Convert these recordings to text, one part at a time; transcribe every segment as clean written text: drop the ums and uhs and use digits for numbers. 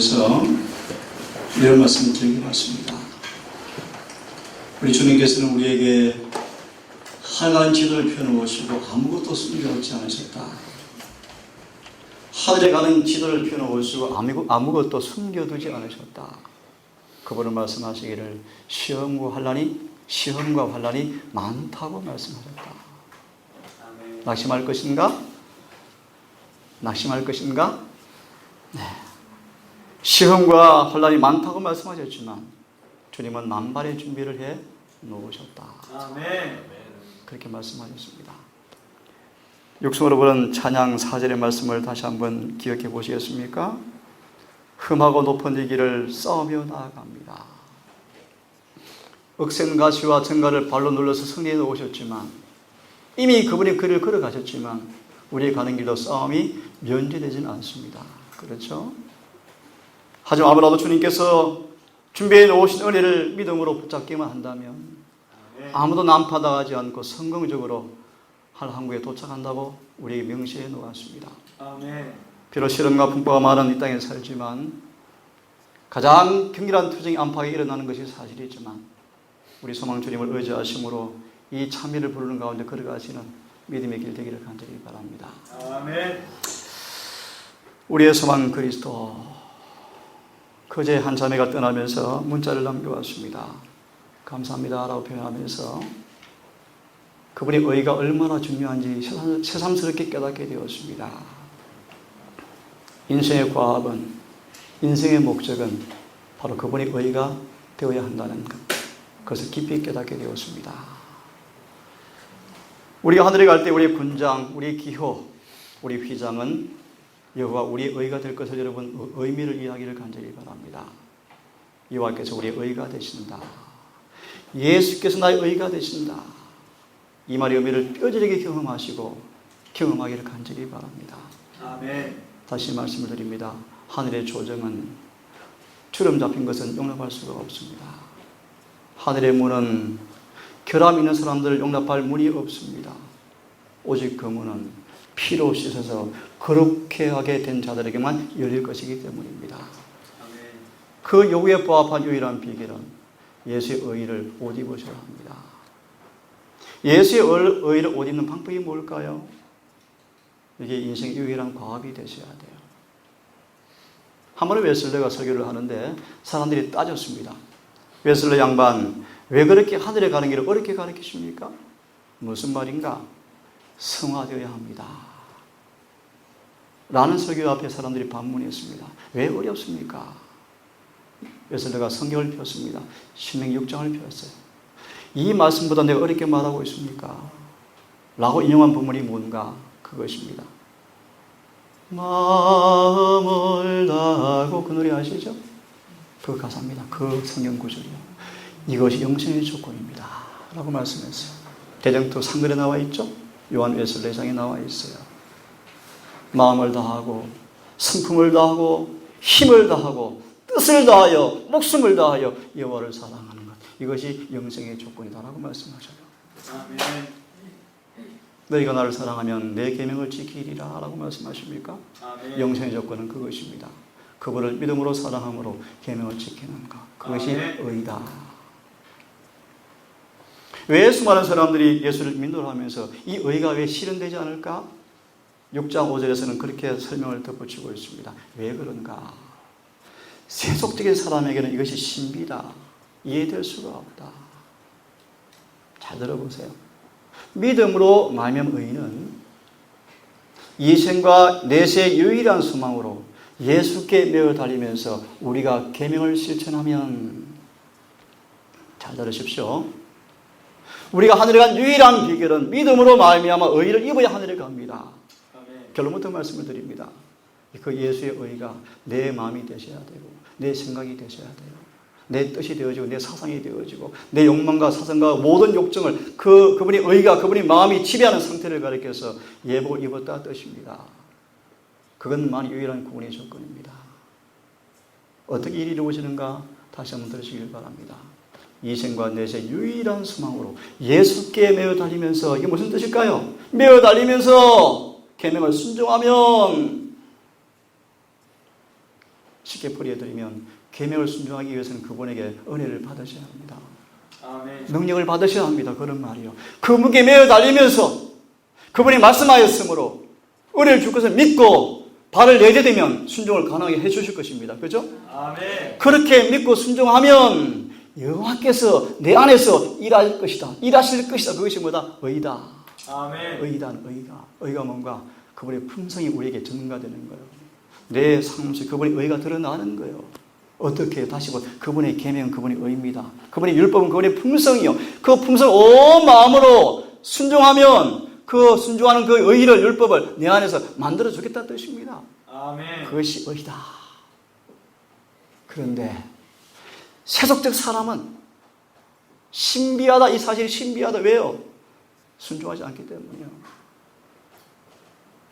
통해서 이런 말씀을 드리고 왔습니다. 우리 주님께서는 우리에게 하나님 지도를 펴놓으시고 아무것도 숨겨놓지 않으셨다. 하늘에 가는 지도를 펴놓으시고 아무것도 숨겨두지 않으셨다. 그분은 말씀하시기를 시험과 환란이 많다고 말씀하셨다. 낙심할 것인가? 낙심할 것인가? 네. 시험과 혼란이 많다고 말씀하셨지만 주님은 만반의 준비를 해 놓으셨다. 아멘. 그렇게 말씀하셨습니다. 육성으로 부른 찬양 4절의 말씀을 다시 한번 기억해 보시겠습니까? 흠하고 높은 이 길을 싸우며 나아갑니다. 억센 가시와 정갈을 발로 눌러서 승리해 놓으셨지만 이미 그분이 그 길을 걸어가셨지만 우리의 가는 길도 싸움이 면제되지는 않습니다. 그렇죠? 하지만 아무라도 주님께서 준비해 놓으신 은혜를 믿음으로 붙잡기만 한다면 아무도 난파당하지 않고 성공적으로 한국에 도착한다고 우리에게 명시해 놓았습니다. 비록 시련과 풍파가 많은 이 땅에 살지만 가장 격렬한 투쟁의 안팎에 일어나는 것이 사실이지만 우리 소망 주님을 의지하심으로 이 참미를 부르는 가운데 걸어가시는 믿음의 길 되기를 간절히 바랍니다. 아멘. 우리의 소망 그리스도. 그제 한 자매가 떠나면서 문자를 남겨왔습니다. 감사합니다 라고 표현하면서 그분의 의가 얼마나 중요한지 새삼스럽게 깨닫게 되었습니다. 인생의 과업은, 인생의 목적은 바로 그분의 의가 되어야 한다는 것, 그것을 깊이 깨닫게 되었습니다. 우리가 하늘에 갈 때 우리의 군장, 우리의 기호, 우리 휘장은 여호와 우리의 의가 될 것을 여러분 의미를 이해하기를 간절히 바랍니다. 여호와께서 우리의 의가 되신다. 예수께서 나의 의가 되신다. 이 말의 의미를 뼈저리게 경험하시고 경험하기를 간절히 바랍니다. 아멘. 다시 말씀을 드립니다. 하늘의 조정은 주름 잡힌 것은 용납할 수가 없습니다. 하늘의 문은 결함 있는 사람들을 용납할 문이 없습니다. 오직 그 문은 피로 씻어서 거룩해 하게 된 자들에게만 열릴 것이기 때문입니다. 아멘. 그 요구에 부합한 유일한 비결은 예수의 의를 옷 입으셔야 합니다. 예수의 의를 옷 입는 방법이 뭘까요? 이게 인생의 유일한 과업이 되셔야 돼요. 한 번에 웨슬레가 설교를 하는데 사람들이 따졌습니다. 웨슬레 양반, 왜 그렇게 하늘에 가는 길을 어렵게 가르치십니까? 무슨 말인가? 성화되어야 합니다. 라는 설교 앞에 사람들이 반문했습니다. 왜 어렵습니까? 웨슬레가 성경을 폈습니다. 신명기 6장을 폈어요. 이 말씀보다 내가 어렵게 말하고 있습니까? 라고 인용한 부분이 뭔가? 그것입니다. 마음을 다하고 그 노래 아시죠? 그 가사입니다. 그 성경 구절이요. 이것이 영생의 조건입니다. 라고 말씀했어요. 대정토 상글에 나와 있죠? 요한 웨슬레장에 나와 있어요. 마음을 다하고 성품을 다하고 힘을 다하고 뜻을 다하여 목숨을 다하여 여호와를 사랑하는 것, 이것이 영생의 조건이다라고 말씀하셔요. 아멘. 너희가 나를 사랑하면 내 계명을 지키리라 라고 말씀하십니까? 아멘. 영생의 조건은 그것입니다. 그분을 믿음으로 사랑함으로 계명을 지키는 것, 그것이 아멘. 의다. 왜 수많은 사람들이 예수를 믿노라 하면서 이 의가 왜 실현되지 않을까? 6장 5절에서는 그렇게 설명을 덧붙이고 있습니다. 왜 그런가? 세속적인 사람에게는 이것이 신비다. 이해될 수가 없다. 잘 들어보세요. 믿음으로 말미암은 의는 이생과 내세의 유일한 소망으로 예수께 매어 달리면서 우리가 계명을 실천하면, 잘 들으십시오. 우리가 하늘에 간 유일한 비결은 믿음으로 말미암아 의를 입어야 하늘에 갑니다. 결론부터 말씀을 드립니다. 그 예수의 의가 내 마음이 되셔야 되고 내 생각이 되셔야 돼요. 내 뜻이 되어지고 내 사상이 되어지고 내 욕망과 사상과 모든 욕정을 그분의 의가, 그분의 마음이 지배하는 상태를 가리켜서 예복을 입었다 뜻입니다. 그것만 유일한 구원의 조건입니다. 어떻게 일이 이루어지는가 다시 한번 들으시길 바랍니다. 이생과 내세 유일한 소망으로 예수께 매어 달리면서, 이게 무슨 뜻일까요? 매어 달리면서 계명을 순종하면 쉽게 풀이해드리면 계명을 순종하기 위해서는 그분에게 은혜를 받으셔야 합니다. 아멘. 능력을 받으셔야 합니다. 그런 말이요. 그 무게에 매어 달리면서 그분이 말씀하였으므로 은혜를 줄 것을 믿고 발을 내디디면 순종을 가능하게 해주실 것입니다. 그렇죠? 아멘. 그렇게 믿고 순종하면 여호와께서 내 안에서 일할 것이다. 일하실 것이다. 그것이 뭐다? 의다. 아멘. 의다. 의가 뭔가? 그분의 품성이 우리에게 증가되는 거예요. 내 삶에서 그분의 의가 드러나는 거예요. 어떻게 다시 그분의 계명, 그분의 의입니다. 그분의 율법은 그분의 품성이요. 그 품성을 온 마음으로 순종하면 그 순종하는 그 의를 율법을 내 안에서 만들어 주겠다는 뜻입니다. 아멘. 그것이 의다. 그런데 세속적 사람은 신비하다. 이 사실이 신비하다. 왜요? 순종하지 않기 때문이요.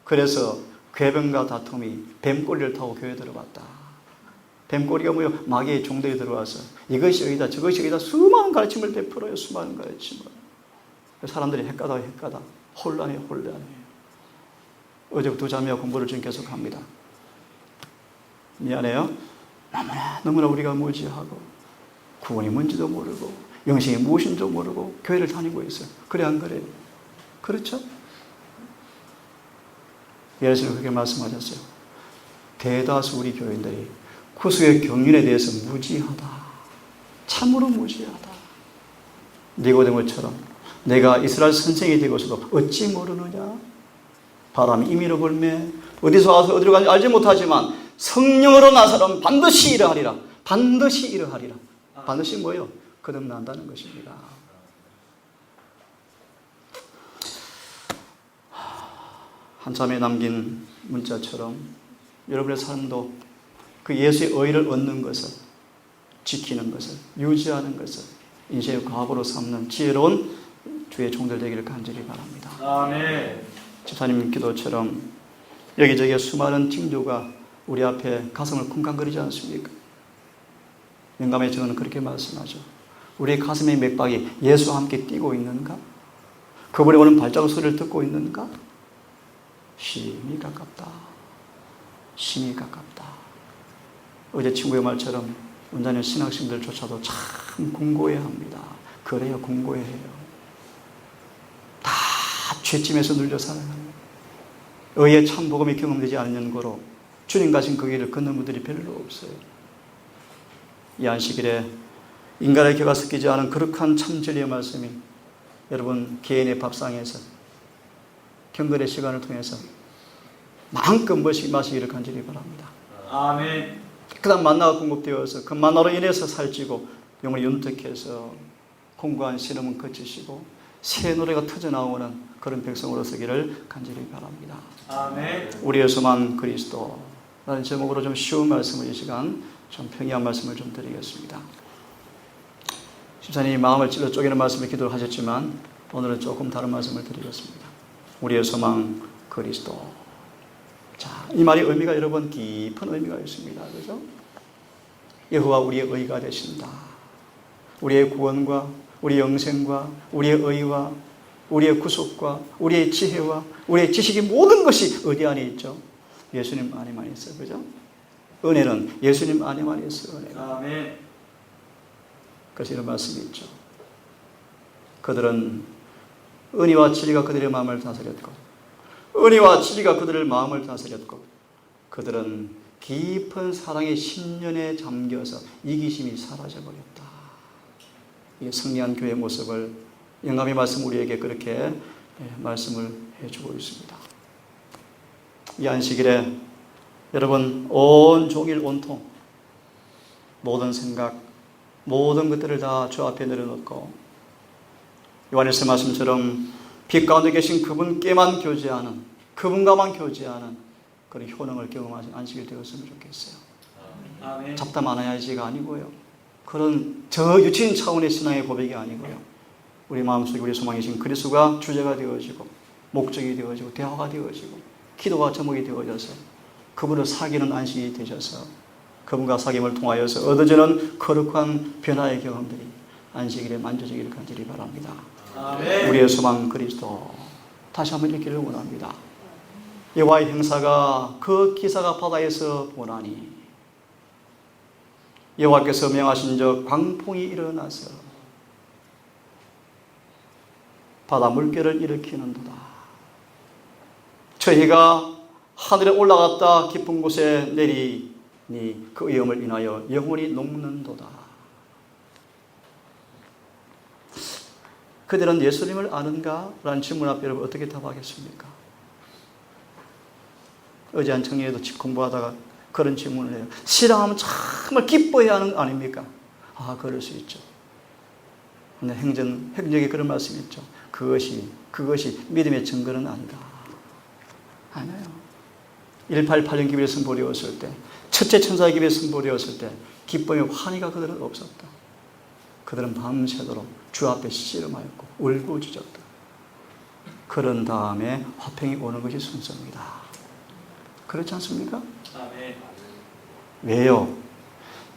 그래서 궤변과 다툼이 뱀꼬리를 타고 교회에 들어갔다. 뱀꼬리가 뭐예요? 마귀의 종들이 들어와서 이것이 의다, 저것이 의다, 수많은 가르침을 베풀어요. 수많은 가르침을. 사람들이 헷가다 혼란해요. 어제부터 자매와 공부를 지금 계속합니다. 미안해요. 너무나 우리가 무지하고 구원이 뭔지도 모르고 영생이 무엇인지도 모르고 교회를 다니고 있어요. 그래 안 그래요? 그렇죠? 예수님은 그렇게 말씀하셨어요. 대다수 우리 교인들이 구수의 경륜에 대해서 무지하다. 참으로 무지하다. 니고데모처럼 내가 이스라엘 선생이 되고서도 어찌 모르느냐? 바람이 임의로 불매 어디서 와서 어디로 가는지 알지 못하지만 성령으로 난 사람은 반드시 이러하리라. 반드시 이러하리라. 반드시 뭐예요? 거듭난다는 것입니다. 한참에 남긴 문자처럼 여러분의 삶도 그 예수의 의를 얻는 것을, 지키는 것을, 유지하는 것을 인생의 과업으로 삼는 지혜로운 주의 종들 되기를 간절히 바랍니다. 아멘. 집사님 기도처럼 여기저기 수많은 징조가 우리 앞에 가슴을 쿵쾅거리지 않습니까? 영감의 증언은 그렇게 말씀하죠. 우리의 가슴의 맥박이 예수와 함께 뛰고 있는가? 그분이 오는 발자국 소리를 듣고 있는가? 심히 가깝다. 심히 가깝다. 어제 친구의 말처럼 원자년 신학생들조차도 참 공고해야 합니다. 그래야 공고해요. 다 죄짐에서 눌려 살아갑니다. 의의 참 복음이 경험되지 않는 거로 주님 가신 그 길을 걷는 분들이 별로 없어요. 이 안식일에 인간의 혀가 섞이지 않은 거룩한 참 진리의 말씀이 여러분 개인의 밥상에서 경건의 시간을 통해서 마음껏 마시기를 간절히 바랍니다. 아멘. 깨끗한 만나가 공급되어서 그 만나로 인해서 살찌고 영혼이 윤택해서 공고한 신음은 거치시고 새 노래가 터져나오는 그런 백성으로 서기를 간절히 바랍니다. 아멘. 우리의 소망 그리스도 라는 제목으로 좀 쉬운 말씀을 이 시간 좀 평이한 말씀을 좀 드리겠습니다. 집사님이 마음을 찔러 쪼개는 말씀을 기도를 하셨지만 오늘은 조금 다른 말씀을 드리겠습니다. 우리의 소망 그리스도. 자, 이 말의 의미가 여러분 깊은 의미가 있습니다. 그죠? 여호와 우리의 의가 되신다. 우리의 구원과 우리의 영생과 우리의 의와 우리의 구속과 우리의 지혜와 우리의 지식이 모든 것이 어디 안에 있죠? 예수님 안에만 있어요. 그죠? 은혜는 예수님 안에만 있어요. 은혜가. 아멘. 그래서 이런 말씀이 있죠. 그들은 은혜와 진리가 그들의 마음을 다스렸고 은혜와 진리가 그들의 마음을 다스렸고 그들은 깊은 사랑의 심년에 잠겨서 이기심이 사라져버렸다. 이게 승리한 교회의 모습을 영감의 말씀 우리에게 그렇게 말씀을 해주고 있습니다. 이 안식일에 여러분 온 종일 온통 모든 생각 모든 것들을 다 주 앞에 내려놓고 요한일서 말씀처럼 빛 가운데 계신 그분께만 교제하는 그분과만 교제하는 그런 효능을 경험하신 안식일 되었으면 좋겠어요. 아멘. 잡담 안 해야지가 아니고요. 그런 저 유치인 차원의 신앙의 고백이 아니고요. 우리 마음속에 우리 소망이신 그리스도가 주제가 되어지고 목적이 되어지고 대화가 되어지고 기도가 제목이 되어져서 그분을 사귀는 안식이 되셔서 그분과 사귐을 통하여서 얻어지는 거룩한 변화의 경험들이 안식일에 만져지기를 간절히 바랍니다. 아멘. 우리의 소망 그리스도 다시 한번 읽기를 원합니다. 여호와의 행사가 그 기사가 바다에서 보나니 여호와께서 명하신 저 광풍이 일어나서 바다 물결을 일으키는도다. 저희가 하늘에 올라갔다 깊은 곳에 내리니 그 위험을 인하여 영원히 녹는도다. 그들은 예수님을 아는가? 라는 질문 앞에 여러분 어떻게 답하겠습니까? 어제 한 청년에도 공부하다가 그런 질문을 해요. 신앙하면 정말 기뻐해야 하는 거 아닙니까? 아, 그럴 수 있죠. 근데 행적에 그런 말씀이 있죠. 그것이 믿음의 증거는 아니다. 아니에요. 188년 기별의 승보리였을 때, 첫째 천사의 기별의 승보리였을 때 기쁨의 환희가 그들은 없었다. 그들은 밤새도록 주 앞에 씨름하였고 울부짖었다. 그런 다음에 화평이 오는 것이 순서입니다. 그렇지 않습니까? 아멘. 왜요?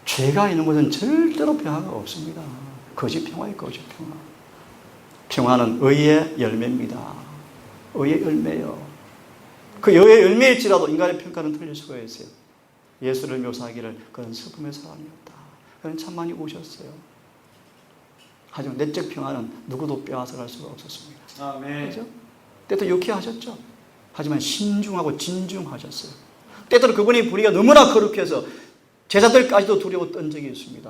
죄가 있는 것은 절대로 평화가 없습니다. 거짓 평화예요, 거짓 평화. 평화는 의의 열매입니다. 의의 열매요. 그 의의 열매일지라도 인간의 평가는 틀릴 수가 있어요. 예수를 묘사하기를 그는 슬픔의 사람이었다. 그는 참 많이 우셨어요. 하지만 내적 평화는 누구도 빼앗아갈 수가 없었습니다. 아멘. 그렇죠? 때도 유쾌하셨죠. 하지만 신중하고 진중하셨어요. 때때로 그분이 불의가 너무나 거룩해서 제자들까지도 두려워 떤 적이 있습니다.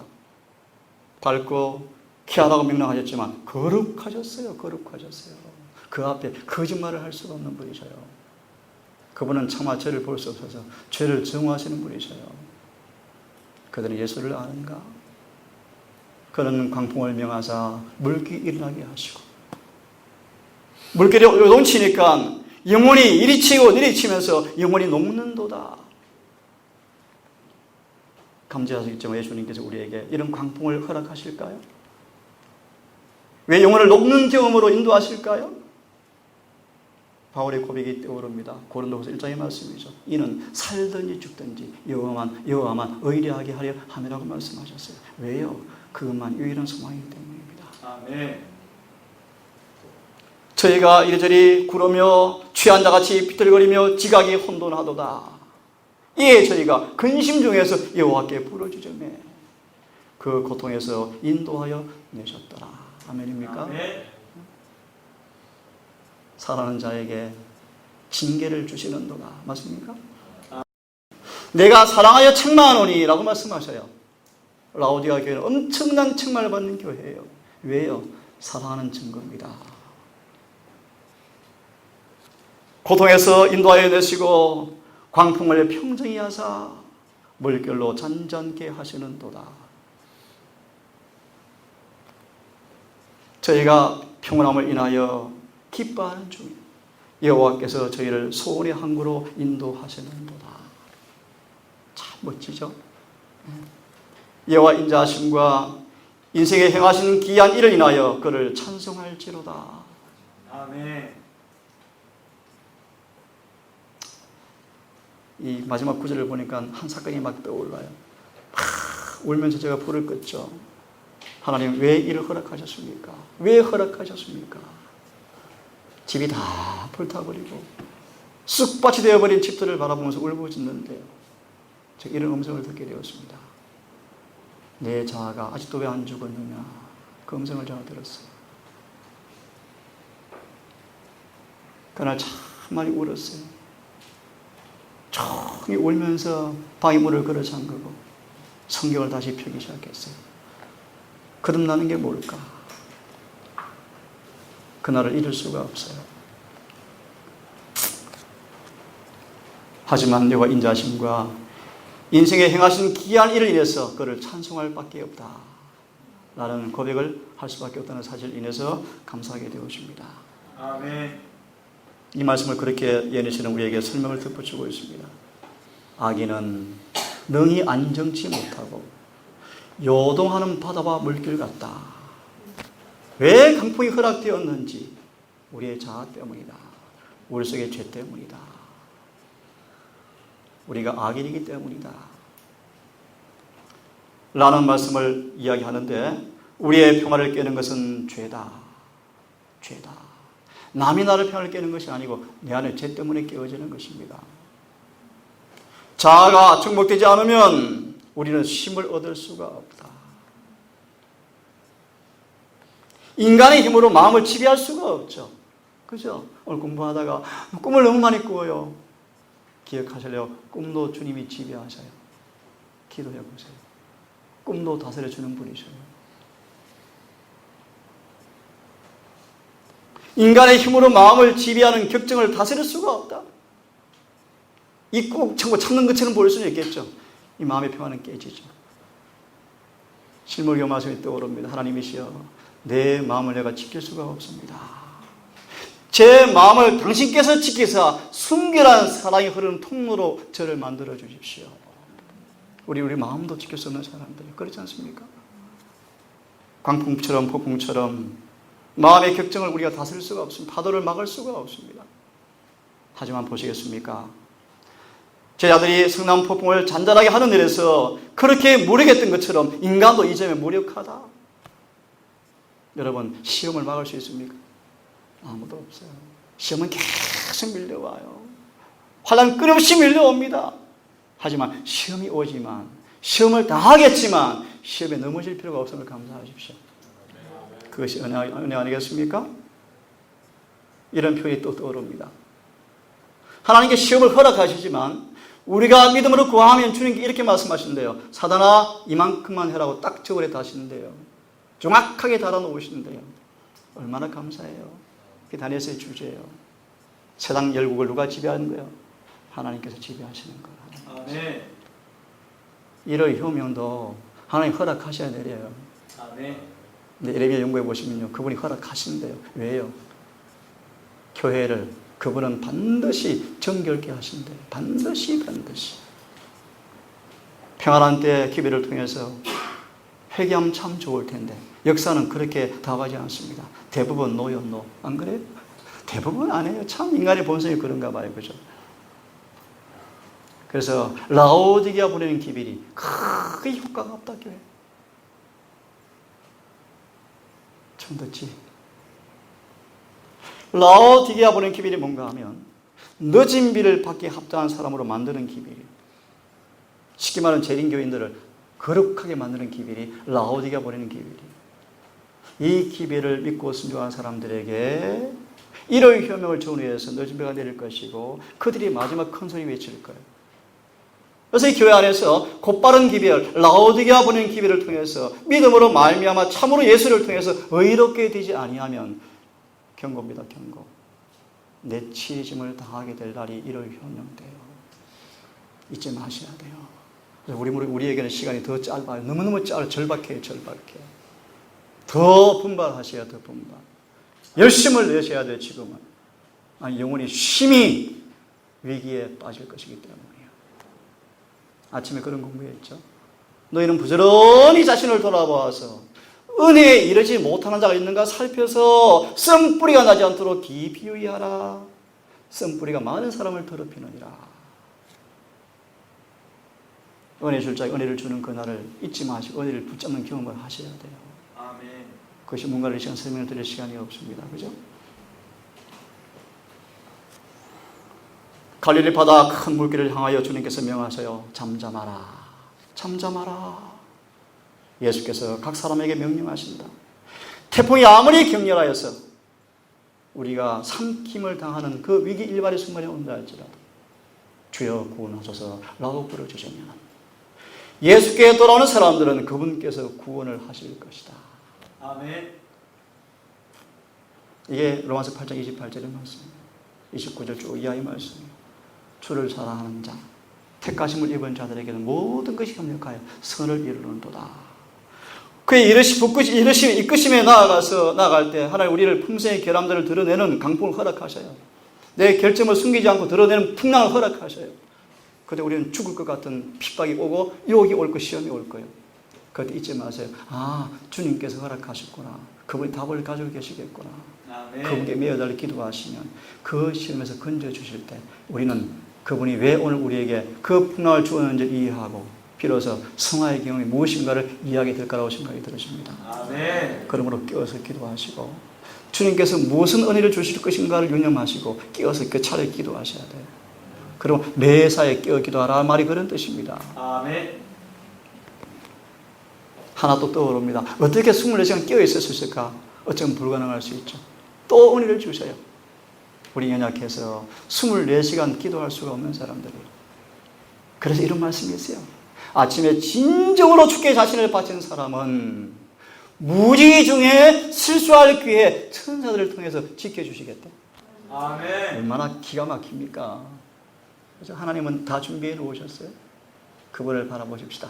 밝고 키하라고 명령하셨지만 거룩하셨어요. 거룩하셨어요. 그 앞에 거짓말을 할 수가 없는 분이셔요. 그분은 차마 죄를 볼 수 없어서 죄를 정화하시는 분이셔요. 그들은 예수를 아는가? 그는 광풍을 명하사 물기 일어나게 하시고 물결이 요동치니까 영혼이 이리 치고 이리 치면서 영혼이 녹는도다. 감지하시겠지만 예수님께서 우리에게 이런 광풍을 허락하실까요? 왜 영혼을 녹는 경험으로 인도하실까요? 바울의 고백이 떠오릅니다. 고린도후서 1장의 말씀이죠. 이는 살든지 죽든지 여호와만 의리하게 하려 함이라고 말씀하셨어요. 왜요? 그것만 유일한 소망이기 때문입니다. 아멘. 저희가 이리저리 구르며 취한 자같이 비틀거리며 지각이 혼돈하도다. 이에 저희가 근심 중에서 여호와께 부르짖으며 그 고통에서 인도하여 내셨더라. 아멘입니까? 아멘. 사랑하는 자에게 징계를 주시는도다. 맞습니까? 내가 사랑하여 책망하노니 라고 말씀하셔요. 라오디가 교회는 엄청난 책망을 받는 교회예요. 왜요? 사랑하는 증거입니다. 고통에서 인도하여 내시고 광풍을 평정히 하사 물결로 잔잔케 하시는도다. 저희가 평온함을 인하여 기뻐하는 중에 여호와께서 저희를 소원의 항구로 인도하시는도다. 참 멋지죠? 여호와 인자하심과 인생에 행하시는 기이한 일을 인하여 그를 찬송할지로다. 아멘. 이 마지막 구절을 보니까 한 사건이 막 떠올라요. 울면서 제가 불을 껐죠. 하나님 왜 이를 허락하셨습니까? 왜 허락하셨습니까? 집이 다 불타버리고 쑥밭이 되어버린 집들을 바라보면서 울부짖는데요. 제가 이런 음성을 듣게 되었습니다. 내 자아가 아직도 왜 안 죽었느냐. 그 음성을 제가 들었어요. 그날 참 많이 울었어요. 조용히 울면서 방에 문을 걸어 잠그고 성경을 다시 펴기 시작했어요. 거듭나는 게 뭘까? 그날을 잃을 수가 없어요. 하지만 여호와 인자하심과 인생에 행하신 기이한 일을 인해서 그를 찬송할 밖에 없다. 라는 고백을 할 수밖에 없다는 사실을 인해서 감사하게 되었습니다. 아멘. 이 말씀을 그렇게 예언하시는 우리에게 설명을 덧붙이고 있습니다. 악인은 능히 안정치 못하고 요동하는 바다와 물길 같다. 왜 강풍이 허락되었는지 우리의 자아 때문이다. 우리 속의 죄 때문이다. 우리가 악인이기 때문이다. 라는 말씀을 이야기하는데 우리의 평화를 깨는 것은 죄다. 죄다. 남이 나를 평화를 깨는 것이 아니고 내 안에 죄 때문에 깨어지는 것입니다. 자아가 정복되지 않으면 우리는 쉼을 얻을 수가 없다. 인간의 힘으로 마음을 지배할 수가 없죠. 그죠? 오늘 공부하다가 꿈을 너무 많이 꾸어요. 기억하실래요? 꿈도 주님이 지배하셔요. 기도해 보세요. 꿈도 다스려 주는 분이셔요. 인간의 힘으로 마음을 지배하는 격정을 다스릴 수가 없다. 이 꾹 참는 것처럼 보일 수는 있겠죠. 이 마음의 평화는 깨지죠. 실물교 말씀이 떠오릅니다. 하나님이시여, 내 마음을 내가 지킬 수가 없습니다. 제 마음을 당신께서 지키사 순결한 사랑이 흐르는 통로로 저를 만들어 주십시오. 우리 마음도 지킬 수 없는 사람들, 그렇지 않습니까? 광풍처럼 폭풍처럼 마음의 격정을 우리가 다스릴 수가 없습니다. 파도를 막을 수가 없습니다. 하지만 보시겠습니까? 제 아들이 성남 폭풍을 잔잔하게 하는 일에서 그렇게 무력했던 것처럼 인간도 이 점에 무력하다. 여러분, 시험을 막을 수 있습니까? 아무도 없어요. 시험은 계속 밀려와요. 환난 끊임없이 밀려옵니다. 하지만 시험이 오지만, 시험을 다 하겠지만 시험에 넘어질 필요가 없음을 감사하십시오. 그것이 은혜 아니겠습니까? 이런 표현이 또 떠오릅니다. 하나님께 시험을 허락하시지만 우리가 믿음으로 구하면 주님께 이렇게 말씀하시는데요. 사단아, 이만큼만 해라고 딱 적으래 다시는데요. 정확하게 달아놓으시는데요. 얼마나 감사해요. 그게 다니엘서의 주제예요. 세상 열국을 누가 지배하는 거예요? 하나님께서 지배하시는 거예요. 아멘. 이럴 효명도 하나님 허락하셔야 내려요. 아멘. 근데 예레미야 연구해 보시면요, 그분이 허락하신대요. 왜요? 교회를 그분은 반드시 정결케 하신대요. 반드시. 평안한 때 기회를 통해서 회개하면 참 좋을 텐데 역사는 그렇게 다가지 않습니다. 대부분 노요, 노. 안 그래요? 대부분 안 해요. 참 인간의 본성이 그런가 봐요. 그죠? 그래서 라오디게아 보내는 기별이 크게 효과가 없다. 교회. 처음 듣지? 라오디게아 보내는 기별이 뭔가 하면 늦은 비를 받기 합당한 사람으로 만드는 기별이에요. 쉽게 말하면 재림교인들을 거룩하게 만드는 기별이 라오디게아 보내는 기별이에요. 이 기별을 믿고 순종한 사람들에게 일요일 효명을 전후해서 늦은 비가 내릴 것이고 그들이 마지막 큰 소리 외칠 거예요. 그래서 이 교회 안에서 곧바른 기별, 라오디게아 보내는 기별을 통해서 믿음으로 말미암아 참으로 예수를 통해서 의롭게 되지 아니하면 경고입니다. 경고. 내치짐을 당하게 될 날이 일요일 효명돼요. 잊지 마셔야 돼요. 우리에게는 시간이 더 짧아요. 너무너무 짧아요. 절박해요. 더 분발하셔야 더 분발. 열심을 내셔야 돼요. 지금은. 아니, 영혼이 심히 위기에 빠질 것이기 때문이에요. 아침에 그런 공부했죠. 너희는 부지런히 자신을 돌아보아서 은혜에 이르지 못하는 자가 있는가 살펴서 씀뿌리가 나지 않도록 깊이 유의하라. 씀뿌리가 많은 사람을 더럽히느니라. 은혜 줄 자에게 은혜를 주는 그날을 잊지 마시고 은혜를 붙잡는 경험을 하셔야 돼요. 아멘. 그것이 뭔가를 시간 설명을 드릴 시간이 없습니다. 그죠? 갈릴리 바다 큰 물길을 향하여 주님께서 명하셔요. 잠잠하라. 잠잠하라. 예수께서 각 사람에게 명령하신다. 태풍이 아무리 격렬하여서 우리가 삼킴을 당하는 그 위기 일발의 순간이 온다 할지라도 주여 구원하소서 라고 부르짖으면 예수께 돌아오는 사람들은 그분께서 구원을 하실 것이다. 아멘. 이게 로마서 8장 28절의 말씀입니다. 29절 쭉 이하의 말씀이에요. 주를 사랑하는 자, 택하심을 입은 자들에게는 모든 것이 협력하여 선을 이루는도다. 그의 이끄심에 나아갈 때 하나님 우리를 풍성의 결함들을 드러내는 강풍을 허락하셔요. 내 결점을 숨기지 않고 드러내는 풍랑을 허락하셔요. 그때 우리는 죽을 것 같은 핍박이 오고 유혹이 올 거, 시험이 올 거예요. 그때 잊지 마세요. 아, 주님께서 허락하셨구나. 그분이 답을 가지고 계시겠구나. 아멘. 그분께 매어달려 기도하시면 그 시험에서 건져주실 때 우리는 그분이 왜 오늘 우리에게 그 풍랑을 주었는지 이해하고 비로소 성화의 경험이 무엇인가를 이해하게 될 거라고 생각이 들으십니다. 아멘. 그러므로 깨어서 기도하시고 주님께서 무슨 은혜를 주실 것인가를 유념하시고 깨어서 그 차례 기도하셔야 돼요. 그럼 매사에 깨어 기도하라 말이 그런 뜻입니다. 아멘. 하나 또 떠오릅니다. 어떻게 24시간 깨어 있을 수 있을까? 어쩌면 불가능할 수 있죠. 또 은혜를 주셔요. 우리 연약해서 24시간 기도할 수가 없는 사람들이에요. 그래서 이런 말씀이 있어요. 아침에 진정으로 주께 자신을 바친 사람은 무지 중에 실수할 기회에 천사들을 통해서 지켜주시겠대. 아멘. 얼마나 기가 막힙니까? 그래서 하나님은 다 준비해 놓으셨어요. 그분을 바라보십시다.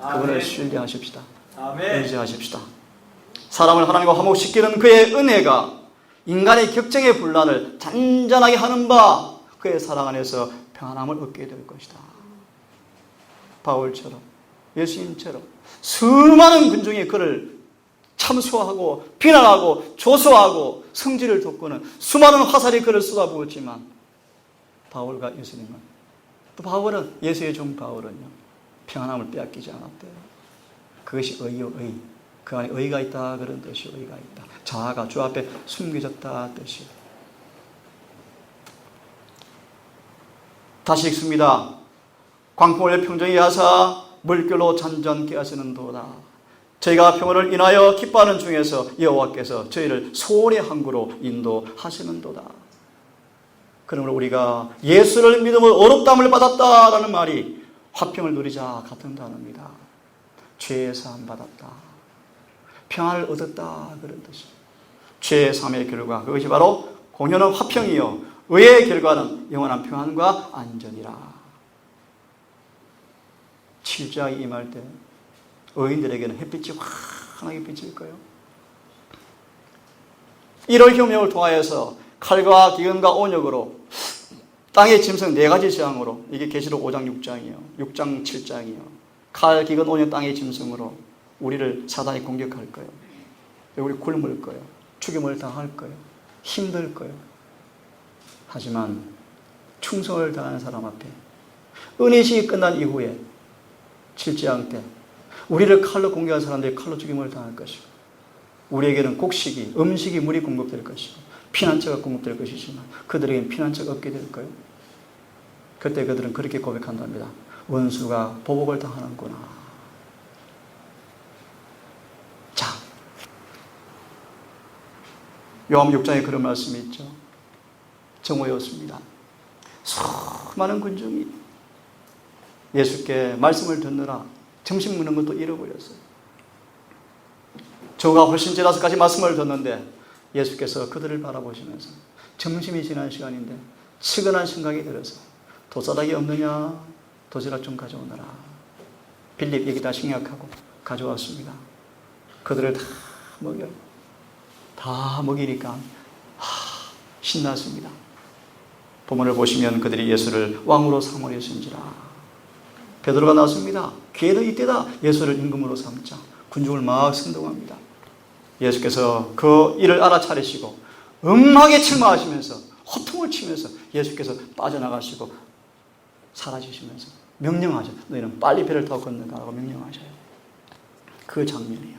그분을 아멘. 신뢰하십시다. 아멘. 의지하십시다. 사람을 하나님과 화목시키는 그의 은혜가 인간의 격정의 분란을 잔잔하게 하는 바 그의 사랑 안에서 평안함을 얻게 될 것이다. 바울처럼 예수님처럼 수많은 군중이 그를 참수하고 비난하고 조소하고 성질을 돋구는 수많은 화살이 그를 쏟아부었지만 바울과 예수님은 또 바울은 예수의 종 바울은요 평안함을 빼앗기지 않았대요. 그것이 의요 의. 그 안에 의가 있다 그런 뜻이 의가 있다. 자아가 주 앞에 숨겨졌다 뜻이에요. 다시 읽습니다. 광풍을 평정히 하사 물결로 잔잔케 하시는 도다. 저희가 평안을 인하여 기뻐하는 중에서 여호와께서 저희를 소원의 항구로 인도하시는 도다. 그러므로 우리가 예수를 믿음으로 어렵다함을 받았다라는 말이 화평을 누리자 같은 단어입니다. 죄의 사함 받았다. 평안을 얻었다 그런 뜻이에요. 죄의 삶의 결과 그것이 바로 공연은 화평이요 의의 결과는 영원한 평안과 안전이라. 7장이 임할 때 의인들에게는 햇빛이 환하게 비칠 거예요. 1월 혁명을 통하여서 칼과 기근과 온역으로 땅의 짐승 4가지 재앙으로 이게 계시록 5장 6장이에요. 6장 7장이에요. 칼, 기근, 온역 땅의 짐승으로 우리를 사단이 공격할 거예요. 우리 굶을 거예요. 죽임을 당할 거예요. 힘들 거예요. 하지만 충성을 다하는 사람 앞에 은혜식이 끝난 이후에 7장 때 우리를 칼로 공격한 사람들이 칼로 죽임을 당할 것이고 우리에게는 곡식이 음식이 물이 공급될 것이고 피난처가 공급될 것이지만 그들에게는 피난처가 없게 될 거예요. 그때 그들은 그렇게 고백한답니다. 원수가 보복을 당하는구나. 자, 요한복음 6장에 그런 말씀이 있죠. 정오였습니다. 수많은 군중이 예수께 말씀을 듣느라 점심 먹는 것도 잃어버렸어요. 저가 훨씬 지나서까지 말씀을 듣는데 예수께서 그들을 바라보시면서 점심이 지난 시간인데 측은한 생각이 들어서 도자락이 없느냐? 도자락 좀 가져오너라. 빌립 여기다 식약하고 가져왔습니다. 그들을 다 먹여요. 다 먹이니까 신났습니다. 본문을 보시면 그들이 예수를 왕으로 삼으려신지라. 베드로가 나왔습니다. 기회는 이때다. 예수를 임금으로 삼자. 군중을 막 선동합니다. 예수께서 그 일을 알아차리시고 음하게 책망하시면서 호통을 치면서 예수께서 빠져나가시고 사라지시면서 명령하죠. 너희는 빨리 배를 타고 건너가라고 명령하셔요. 그 장면이에요.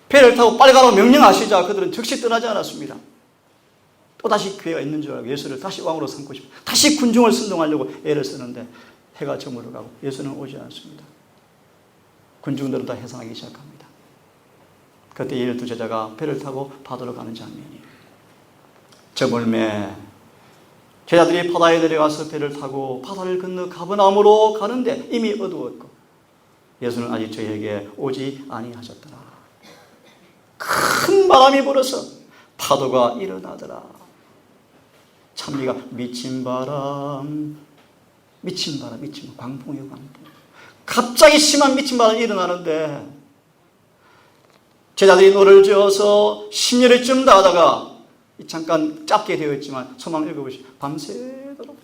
배를 타고 빨리 가라고 명령하시자 그들은 즉시 떠나지 않았습니다. 또다시 기회가 있는 줄 알고 예수를 다시 왕으로 삼고 싶어 다시 군중을 선동하려고 애를 쓰는데 해가 저물어 가고 예수는 오지 않습니다. 군중들은 다 해산하기 시작합니다. 그때 12 제자가 배를 타고 바다로 가는 장면이에요. 저물매 제자들이 바다에 내려가서 배를 타고 바다를 건너 가버나움으로 가는데 이미 어두웠고 예수는 아직 저희에게 오지 아니하셨더라. 큰 바람이 불어서 파도가 일어나더라. 찬미가 미친 바람, 광풍이요 광풍. 갑자기 심한 미친 바람이 일어나는데 제자들이 노를 지어서 10년쯤 다 하다가 잠깐 짧게 되어 있지만 소망 읽어보시죠. 밤새도록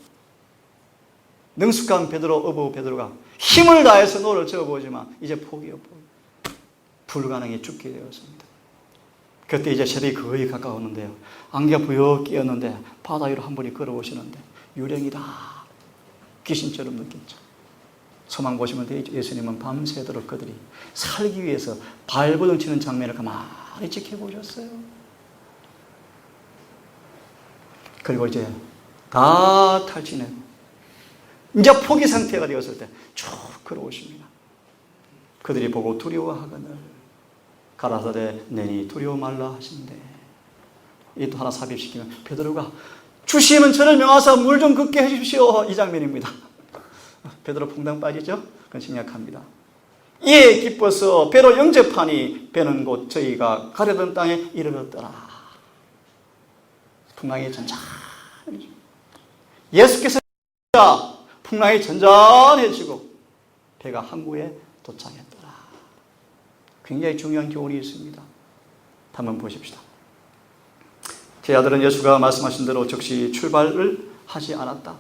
능숙한 어부 베드로가 힘을 다해서 노를 저어보지만 이제 포기요. 불가능해 죽게 되었습니다. 그때 이제 새벽이 거의 가까웠는데요. 안개가 부여 끼었는데 바다 위로 한 분이 걸어오시는데 유령이다. 귀신처럼 느꼈죠. 소망 보시면 되죠. 예수님은 밤새도록 그들이 살기 위해서 발버둥 치는 장면을 가만히 지켜보셨어요. 그리고 이제 다 탈진해 이제 포기 상태가 되었을 때 쭉 걸어오십니다. 그들이 보고 두려워하거늘 가라사대 내니 두려워 말라 하신대. 이 또 하나 삽입시키면 베드로가 주시면 저를 명하사 물 좀 긋게 해주십시오. 이 장면입니다. 베드로 퐁당 빠지죠? 그건 심각합니다. 이에 기뻐서 배로 영접하니 배는 곧 저희가 가려던 땅에 이르렀더라. 풍랑이 잔잔해지고 예수께서 풍랑이 잔잔해지고 배가 항구에 도착했더라. 굉장히 중요한 교훈이 있습니다. 한번 보십시다. 제 아들은 예수가 말씀하신 대로 즉시 출발을 하지 않았다.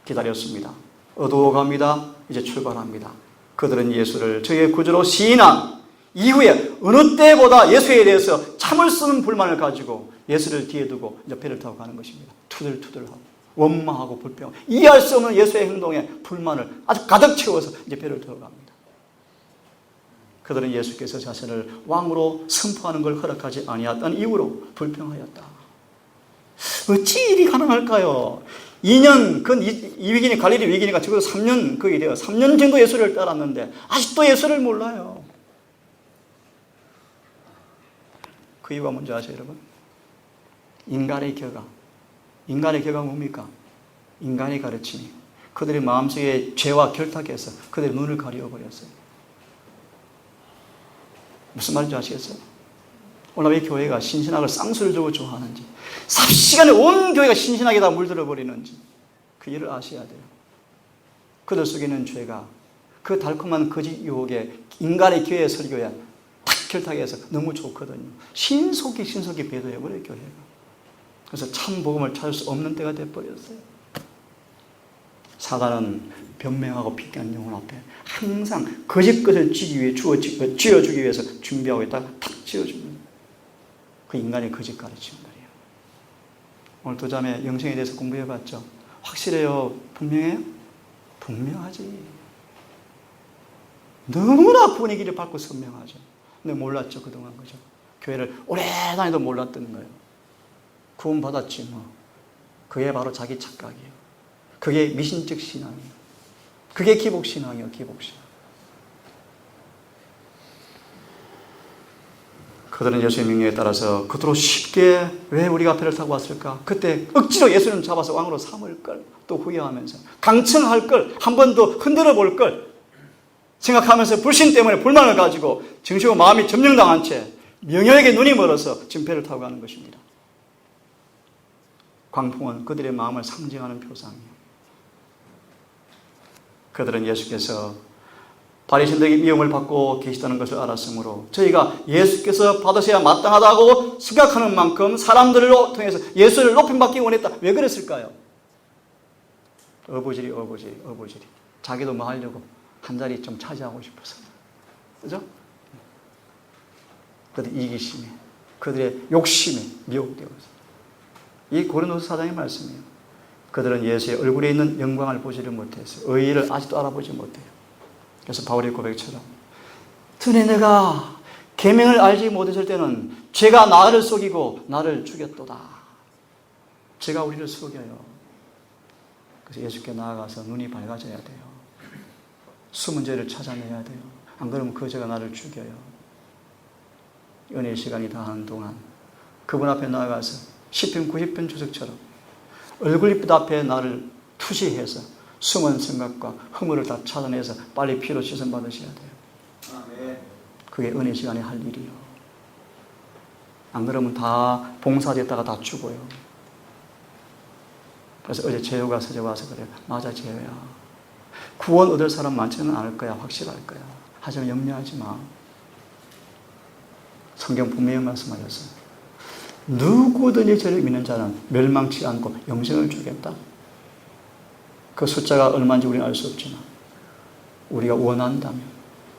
기다렸습니다. 어두워갑니다. 이제 출발합니다. 그들은 예수를 저희의 구주로 시인한 이후에 어느 때보다 예수에 대해서 참을 수 없는 불만을 가지고 예수를 뒤에 두고 이제 배를 타고 가는 것입니다. 투덜투덜하고 원망하고 불평, 이해할 수 없는 예수의 행동에 불만을 아주 가득 채워서 이제 배를 타고 갑니다. 그들은 예수께서 자신을 왕으로 선포하는 걸 허락하지 아니했다는 이유로 불평하였다. 어찌 일이 가능할까요? 2년, 이 위기니 갈릴리 위기니까 적어도 3년 거의 돼요. 3년 정도 예수를 따랐는데 아직도 예수를 몰라요. 그 이유가 뭔지 아세요, 여러분? 인간의 결과. 인간의 결과가 뭡니까? 인간의 가르침이 그들의 마음속에 죄와 결탁해서 그들의 눈을 가려버렸어요. 무슨 말인지 아시겠어요? 오늘 왜 교회가 신신학을 쌍수를 주고 좋아하는지, 삽시간에 온 교회가 신신학에 다 물들어 버리는지 그 일을 아셔야 돼요. 그들 속에 있는 죄가 그 달콤한 거짓 유혹에 인간의 교회 설교에 탁 결탁해서 너무 좋거든요. 신속히 배도해버려요, 교회가. 그래서 참 복음을 찾을 수 없는 때가 돼버렸어요. 사단은 변명하고 비껴난 영혼 앞에 항상 거짓 것을 쥐어주기 위해서 준비하고 있다가 탁 쥐어줍니다. 그 인간의 거짓 가르침들이에요. 오늘 두 자매 영생에 대해서 공부해봤죠? 확실해요? 분명해요? 분명하지. 너무나 분위기를 밟고 선명하죠. 근데 몰랐죠, 그동안. 그죠? 교회를 오래 다니도 몰랐던 거예요. 구원 받았지 뭐. 그게 바로 자기 착각이에요. 그게 미신적 신앙이에요. 그게 기복신앙이에요, 기복신앙. 그들은 예수의 명령에 따라서 그토록 쉽게 왜 우리가 배를 타고 왔을까? 그때 억지로 예수님 잡아서 왕으로 삼을 걸, 또 후회하면서 강청할 걸, 한 번 더 흔들어 볼 걸 생각하면서 불신 때문에 불만을 가지고 정신과 마음이 점령당한 채 명예에게 눈이 멀어서 지금 배를 타고 가는 것입니다. 광풍은 그들의 마음을 상징하는 표상이에요. 그들은 예수께서 바리새인들에게 미움을 받고 계시다는 것을 알았으므로 저희가 예수께서 받으셔야 마땅하다고 생각하는 만큼 사람들을 통해서 예수를 높임받기 원했다. 왜 그랬을까요? 어부질이. 자기도 뭐 하려고 한 자리 좀 차지하고 싶어서. 그죠? 그들의 이기심에, 그들의 욕심에 미혹되어서. 이 고린도서 4장의 말씀이에요. 그들은 예수의 얼굴에 있는 영광을 보지를 못했어요. 의의를 아직도 알아보지 못해요. 그래서 바울의 고백처럼 전에 내가 계명을 알지 못했을 때는 죄가 나를 속이고 나를 죽였도다. 죄가 우리를 속여요. 그래서 예수께 나아가서 눈이 밝아져야 돼요. 숨은 죄를 찾아내야 돼요. 안 그러면 그 죄가 나를 죽여요. 은혜의 시간이 다하는 동안 그분 앞에 나아가서 시편 90편 주석처럼 얼굴빛 앞에 나를 투시해서 숨은 생각과 허물을 다 찾아내서 빨리 피로 씻음 받으셔야 돼요. 아멘. 그게 은혜 시간에 할 일이요. 안 그러면 다 봉사됐다가 다 죽어요. 그래서 어제 재호가 서재 와서 그래요. 맞아, 재호야. 구원 얻을 사람 많지는 않을 거야. 확실할 거야. 하지만 염려하지 마. 성경 분명히 말씀하셨어요. 누구든지 저를 믿는 자는 멸망치 않고 영생을 주겠다. 그 숫자가 얼마인지 우리는 알 수 없지만 우리가 원한다면,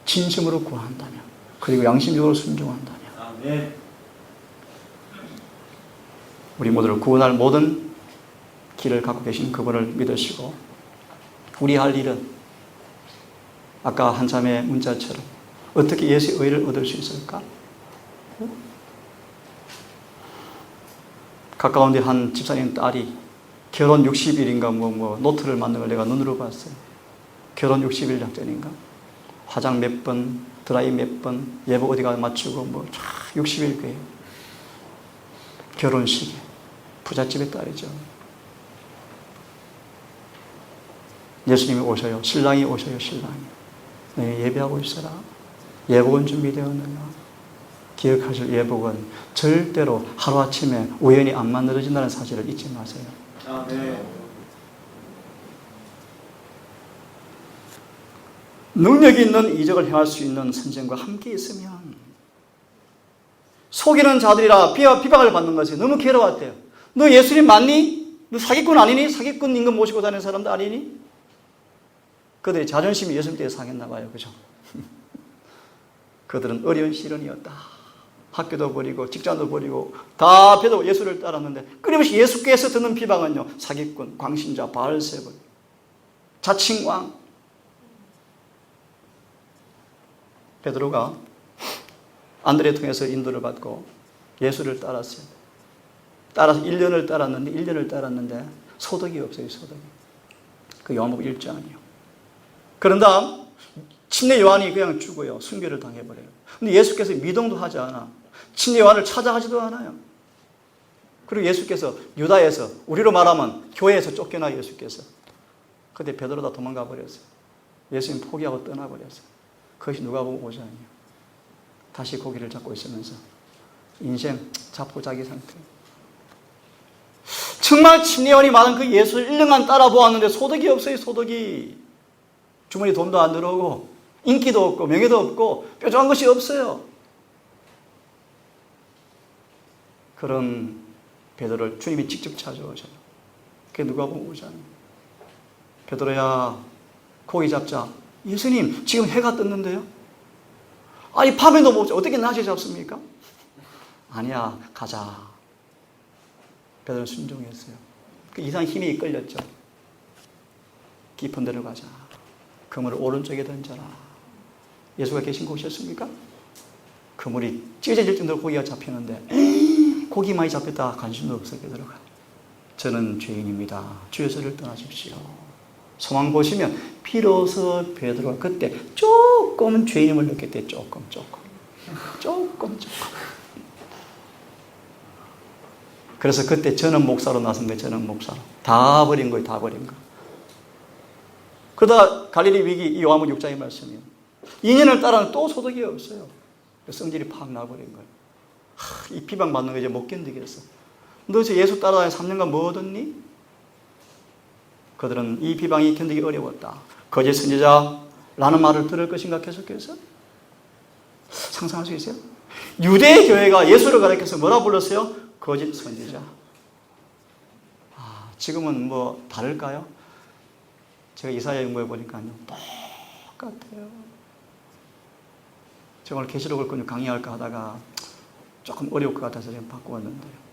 진심으로 구한다면, 그리고 양심적으로 순종한다면 아멘. 우리 모두를 구원할 모든 길을 갖고 계신 그분을 믿으시고 우리 할 일은 아까 한 자매의 문자처럼 어떻게 예수의 의를 얻을 수 있을까? 가까운데 한 집사님 딸이 결혼 60일인가 뭐 노트를 만든 걸 내가 눈으로 봤어요. 결혼 60일 작전인가? 화장 몇 번, 드라이 몇 번, 예복 어디 가서 맞추고 뭐 60일 교회. 결혼식에 부잣집의 딸이죠. 예수님이 오셔요. 신랑이 오셔요. 신랑이. 네, 예배하고 있어라. 예복은 준비되었느냐. 기억하실 예복은 절대로 하루아침에 우연히 안 만들어진다는 사실을 잊지 마세요. 아멘. 능력이 있는 이적을 행할 수 있는 선생과 함께 있으면 속이는 자들이라 비방을 받는 것이 너무 괴로웠대요. 너 예수님 맞니? 너 사기꾼 아니니? 사기꾼 임금 모시고 다니는 사람도 아니니? 그들의 자존심이 예수님 때문에 상했나 봐요. 그죠? 그들은 어려운 시련이었다. 학교도 버리고 직장도 버리고 다 배도 예수를 따랐는데 끊임없이 예수께서 듣는 비방은요. 사기꾼, 광신자, 바알세불, 자칭왕. 베드로가 안드레 통해서 인도를 받고 예수를 따랐어요. 따라서 1년을 따랐는데 소득이 없어요. 소득이. 그 요한복음 1장이요. 그런 다음 침례 요한이 그냥 죽어요. 순교를 당해버려요. 근데 예수께서 미동도 하지 않아. 침례 요한을 찾아가지도 않아요. 그리고 예수께서 유다에서 우리로 말하면 교회에서 쫓겨나 예수께서. 그때 베드로 다 도망가 버렸어요. 예수님 포기하고 떠나버렸어요. 그것이 누가복음 5장이에요. 다시 고기를 잡고 있으면서 인생 자포자기 상태. 정말 침례원이 많은 그 예수를 1년간 따라보았는데 소득이 없어요. 소득이. 주머니 돈도 안 들어오고 인기도 없고 명예도 없고 뾰족한 것이 없어요. 그런 베드로를 주님이 직접 찾아오셔요. 그게 누가복음 5장이에요. 베드로야 고기 잡자. 예수님 지금 해가 떴는데요. 아니 밤에도 못 잡 어떻게 낮에 잡습니까? 아니야 가자. 베드로는 순종했어요. 그 이상 힘이 이끌렸죠. 깊은 데로 가자. 그물을 오른쪽에 던져라. 예수가 계신 곳이었습니까? 그물이 찢어질 정도로 고기가 잡히는데 고기 많이 잡혔다 관심도 없어요. 베드로가. 저는 죄인입니다. 주여 저를 떠나십시오. 소망 보시면 비로소 베드로가 그때 조금 죄인임을 느꼈대. 조금. 그래서 그때 저는 목사로 나선 거예요. 저는 목사로. 다 버린 거예요. 다 버린 거. 그러다 갈릴리 위기 이 요한복음 6장의 말씀이에요. 2년을 따라는 또 소득이 없어요. 성질이 팍 나버린 거예요. 이 비방 받는 거 이제 못 견디겠어. 너 이제 예수 따라다니 3년간 뭐 얻었니? 그들은 이 비방이 견디기 어려웠다. 거짓 선지자라는 말을 들을 것인가 계속해서? 상상할 수 있어요? 유대 교회가 예수를 가리켜서 뭐라 불렀어요? 거짓 선지자. 지금은 뭐 다를까요? 제가 이사야 연구해 보니까요. 똑같아요. 제가 오늘 계시록을 강의할까 하다가 조금 어려울 것 같아서 지금 바꾸었는데요.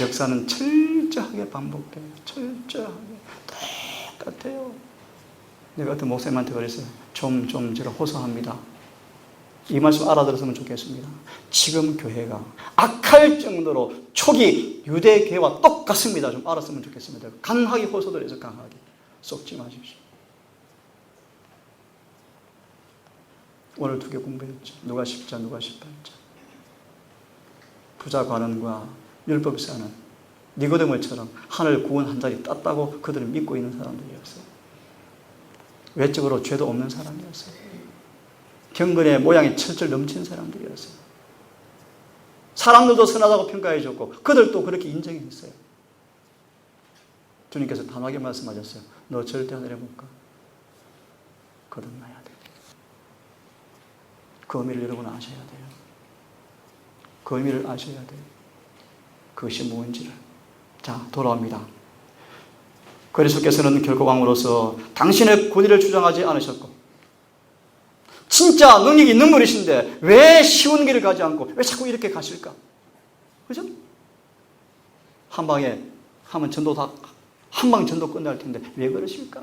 역사는 철저하게 반복돼요. 철저하게. 똑같아요. 내가 어떤 목사님한테 그랬어요. 좀 제가 호소합니다. 이 말씀 알아들었으면 좋겠습니다. 지금 교회가 악할 정도로 초기 유대교회와 똑같습니다. 좀 알았으면 좋겠습니다. 강하게 호소드려서 강하게. 썩지 마십시오. 오늘 2개 공부했죠. 누가 10장, 누가 18장. 부자 관원과 율법사는 니고데모처럼 하늘 구원 한 자리 땄다고 그들을 믿고 있는 사람들이었어요. 외적으로 죄도 없는 사람이었어요. 경건의 모양이 철철 넘친 사람들이었어요. 사람들도 선하다고 평가해줬고 그들도 그렇게 인정했어요. 주님께서 단호하게 말씀하셨어요. 너 절대 하늘에 못 가. 거듭나야 돼. 그 의미를 여러분 아셔야 돼요. 그 의미를 아셔야 돼요. 그것이 무엇인지를. 자, 돌아옵니다. 그리스도께서는 결코 왕으로서 당신의 권위를 주장하지 않으셨고 진짜 능력이 있는 분이신데 왜 쉬운 길을 가지 않고 왜 자꾸 이렇게 가실까? 그죠? 한 방에 하면 전도 다 한방 전도 끝날 텐데 왜 그러실까?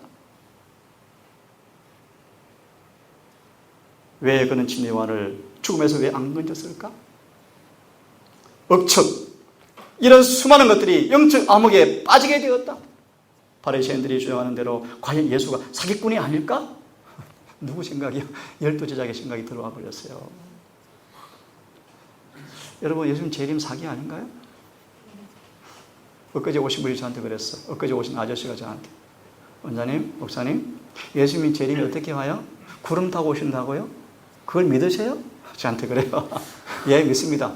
왜 그는 침례 요한을 죽음에서 왜 안 건졌을까? 억척 이런 수많은 것들이 영적 암흑에 빠지게 되었다. 바리새인들이 주장하는 대로 과연 예수가 사기꾼이 아닐까? 누구 생각이요? 12제자의 생각이 들어와 버렸어요. 여러분, 예수님 재림 사기 아닌가요? 엊그제 오신 분이 저한테 그랬어. 엊그제 오신 아저씨가 저한테, 원장님, 목사님, 예수님이 재림이 어떻게 와요? 구름 타고 오신다고요? 그걸 믿으세요? 저한테 그래요. 예, 믿습니다.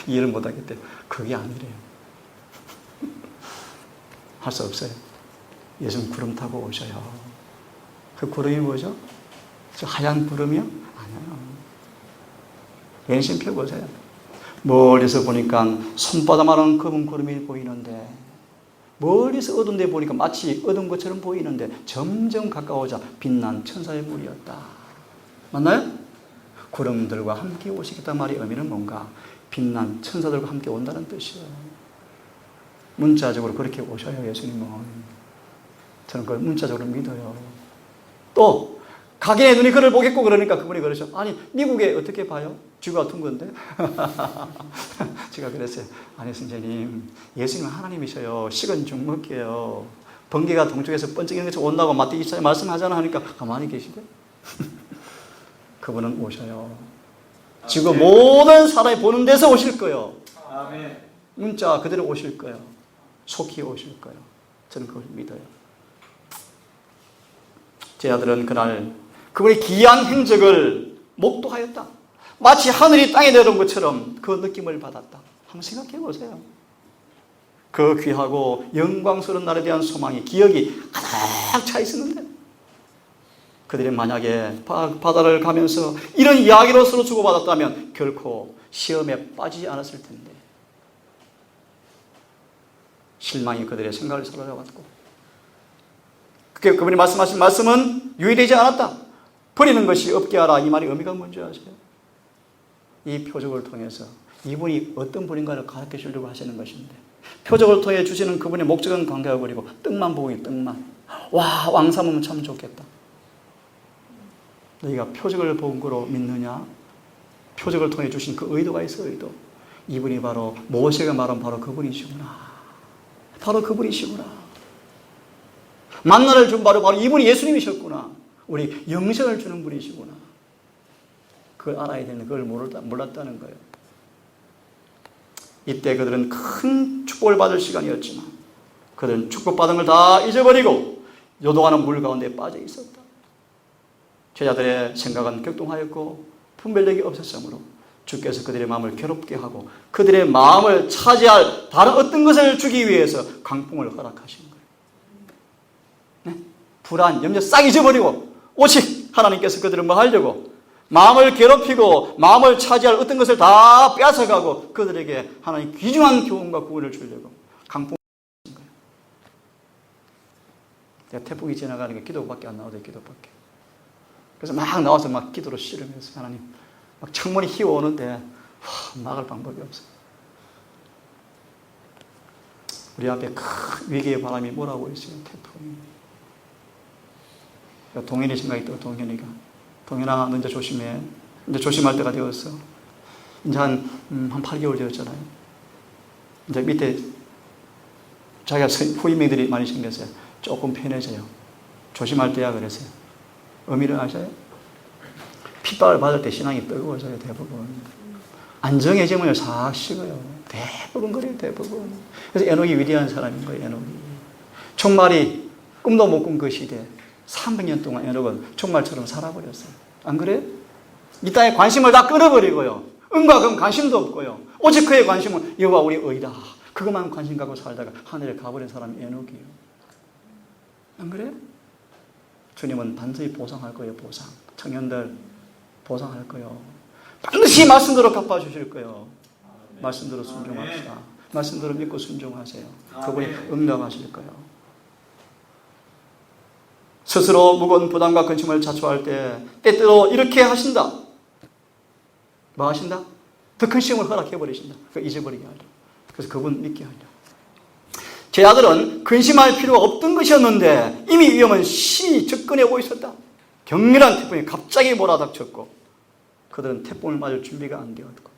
이해를 못하겠대. 그게 아니래요. 할 수 없어요. 예수님 구름 타고 오셔요. 그 구름이 뭐죠? 저 하얀 구름이요? 아니요. 왼심표 보세요. 멀리서 보니까 손바닥만한 검은 구름이 보이는데, 멀리서 어두운 데 보니까 마치 어두운 것처럼 보이는데 점점 가까워져 빛난 천사의 무리였다. 맞나요? 구름들과 함께 오시겠다는 말의 의미는 뭔가? 빛난 천사들과 함께 온다는 뜻이에요. 문자적으로 그렇게 오셔요, 예수님은. 저는 그걸 문자적으로 믿어요. 또 각인의 눈이 그를 보겠고 그러니까 그분이 그러죠. 아니, 미국에 어떻게 봐요? 쥐가 둔 건데? 제가 그랬어요. 아니, 선생님, 예수님은 하나님이셔요. 식은 죽 먹게요. 번개가 동쪽에서 번쩍이는 것처럼 온다고 마태기 24에 말씀하잖아 하니까 가만히 계시대. 그분은 오셔요. 지금 모든 사람이 보는 데서 오실 거예요. 아멘. 문자 그대로 오실 거예요. 속히 오실 거예요. 저는 그걸 믿어요. 제 아들은 그날 그분의 기이한 행적을 목도하였다. 마치 하늘이 땅에 내려온 것처럼 그 느낌을 받았다. 한번 생각해 보세요. 그 귀하고 영광스러운 날에 대한 소망이, 기억이 가득 차 있었는데, 그들이 만약에 바다를 가면서 이런 이야기로 서로 주고받았다면 결코 시험에 빠지지 않았을 텐데, 실망이 그들의 생각을 사로잡았고, 그분이 말씀하신 말씀은 유의되지 않았다. 버리는 것이 없게 하라. 이 말의 의미가 뭔지 아세요? 이 표적을 통해서 이분이 어떤 분인가를 가르쳐 주려고 하시는 것인데, 표적을 통해 주시는 그분의 목적은 관계해버리고 떡만 보고 있는 떡만. 와, 왕 삼으면 참 좋겠다. 너희가 표적을 본 거로 믿느냐? 표적을 통해 주신 그 의도가 있어, 의도. 이분이 바로 모세가 말한 바로 그분이시구나. 바로 그분이시구나. 만나를 준 바로 이분이 예수님이셨구나. 우리 영생을 주는 분이시구나. 그걸 알아야 되는데 그걸 몰랐다는 거예요. 이때 그들은 큰 축복을 받을 시간이었지만 그들은 축복받은 걸 다 잊어버리고 요동하는 물 가운데 빠져 있었다. 제자들의 생각은 격동하였고 분별력이 없었으므로 주께서 그들의 마음을 괴롭게 하고 그들의 마음을 차지할 다른 어떤 것을 주기 위해서 강풍을 허락하신 거예요. 네? 불안, 염려 싹 잊어버리고 오직 하나님께서 그들을 뭐 하려고 마음을 괴롭히고 마음을 차지할 어떤 것을 다 뺏어가고 그들에게 하나님 귀중한 교훈과 구원을 주려고 강풍을 하신 거예요. 내가 태풍이 지나가는 게 기도밖에 안 나오대, 기도밖에. 그래서 막 나와서 막 기도로 씨름해서 하나님 막 창문이 휘어오는데 막을 방법이 없어요. 우리 앞에 큰 위기의 바람이 몰아오고 있어요. 태풍이. 동현이 생각이 또 동현아, 너 이제 조심해. 이제 조심할 때가 되었어. 이제 한 8개월 되었잖아요. 이제 밑에 자기가 후임들이 많이 생겼어요. 조금 편해져요. 조심할 때야 그랬어요. 의미를 아셔요? 핍박을 받을 때 신앙이 뜨거워져요, 대부분. 안정해지면 싹 식어요. 대부분 그래요, 대부분. 그래서 에녹이 위대한 사람인 거예요, 에녹이. 총말이 꿈도 못 꾼 그 시대. 300년 동안 에녹은 총말처럼 살아버렸어요. 안 그래요? 이 땅에 관심을 다 끊어버리고요. 은과 금 관심도 없고요. 오직 그의 관심은 여호와 우리 의다. 그것만 관심 갖고 살다가 하늘에 가버린 사람이 에녹이에요. 안 그래요? 주님은 반드시 보상할 거예요, 보상. 청년들 보상할 거예요. 반드시 말씀대로 갚아주실 거예요. 말씀대로 순종합시다. 말씀대로 믿고 순종하세요. 그분이 응답하실 거예요. 스스로 무거운 부담과 근심을 자초할 때 때때로 이렇게 하신다. 뭐 하신다? 더 큰 시험을 허락해버리신다. 그거 잊어버리게 하려. 그래서 그분 믿게 하려. 제 아들은 근심할 필요가 없던 것이었는데 이미 위험은 심히 접근해 오고 있었다. 격렬한 태풍이 갑자기 몰아닥쳤고 그들은 태풍을 맞을 준비가 안 되었고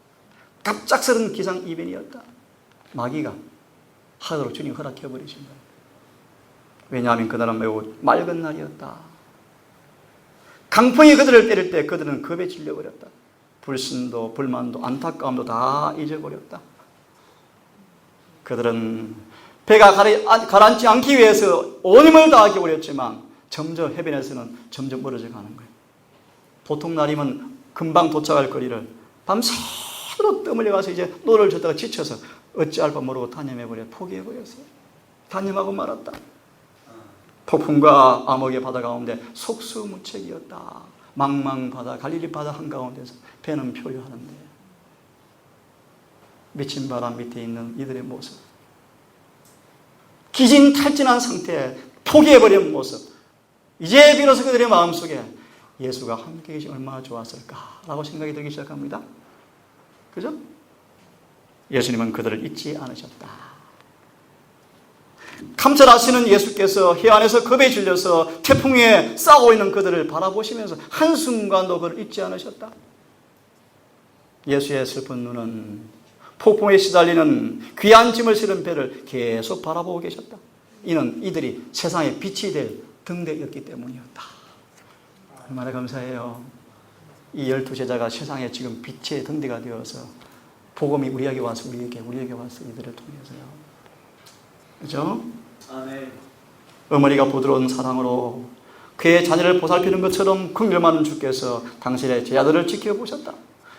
갑작스러운 기상 이변이었다. 마귀가 하도록 주님 허락해버리신 거예요. 왜냐하면 그날은 매우 맑은 날이었다. 강풍이 그들을 때릴 때 그들은 겁에 질려버렸다. 불신도 불만도 안타까움도 다 잊어버렸다. 그들은 배가 가라앉지 않기 위해서 온 힘을 다하기 어렸지만 점점 해변에서는 점점 멀어져 가는 거예요. 보통 날이면 금방 도착할 거리를 밤새도록 떠밀려 가서 이제 노를 젓다가 지쳐서 어찌할 바 모르고 단념해버려 포기해버렸어요. 단념하고 말았다. 폭풍과 암흑의 바다 가운데 속수무책이었다. 망망바다 갈릴리 바다 한가운데서 배는 표류하는데 미친 바람 밑에 있는 이들의 모습, 기진탈진한 상태에 포기해버린 모습, 이제 비로소 그들의 마음속에 예수가 함께 계시면 얼마나 좋았을까라고 생각이 들기 시작합니다. 그죠? 예수님은 그들을 잊지 않으셨다. 감찰하시는 예수께서 해안에서 겁에 질려서 태풍 위에 싸우고 있는 그들을 바라보시면서 한순간도 그를 잊지 않으셨다. 예수의 슬픈 눈은 폭풍에 시달리는 귀한 짐을 실은 배를 계속 바라보고 계셨다. 이는 이들이 세상의 빛이 될 등대였기 때문이었다. 얼마나 감사해요. 이 12제자가 세상에 지금 빛의 등대가 되어서 복음이 우리에게 와서 우리에게 와서 이들을 통해서요. 그죠? 아멘. 어머니가 부드러운 사랑으로 그의 자녀를 보살피는 것처럼 긍휼 많은 주께서 당신의 제자들을 지켜보셨다.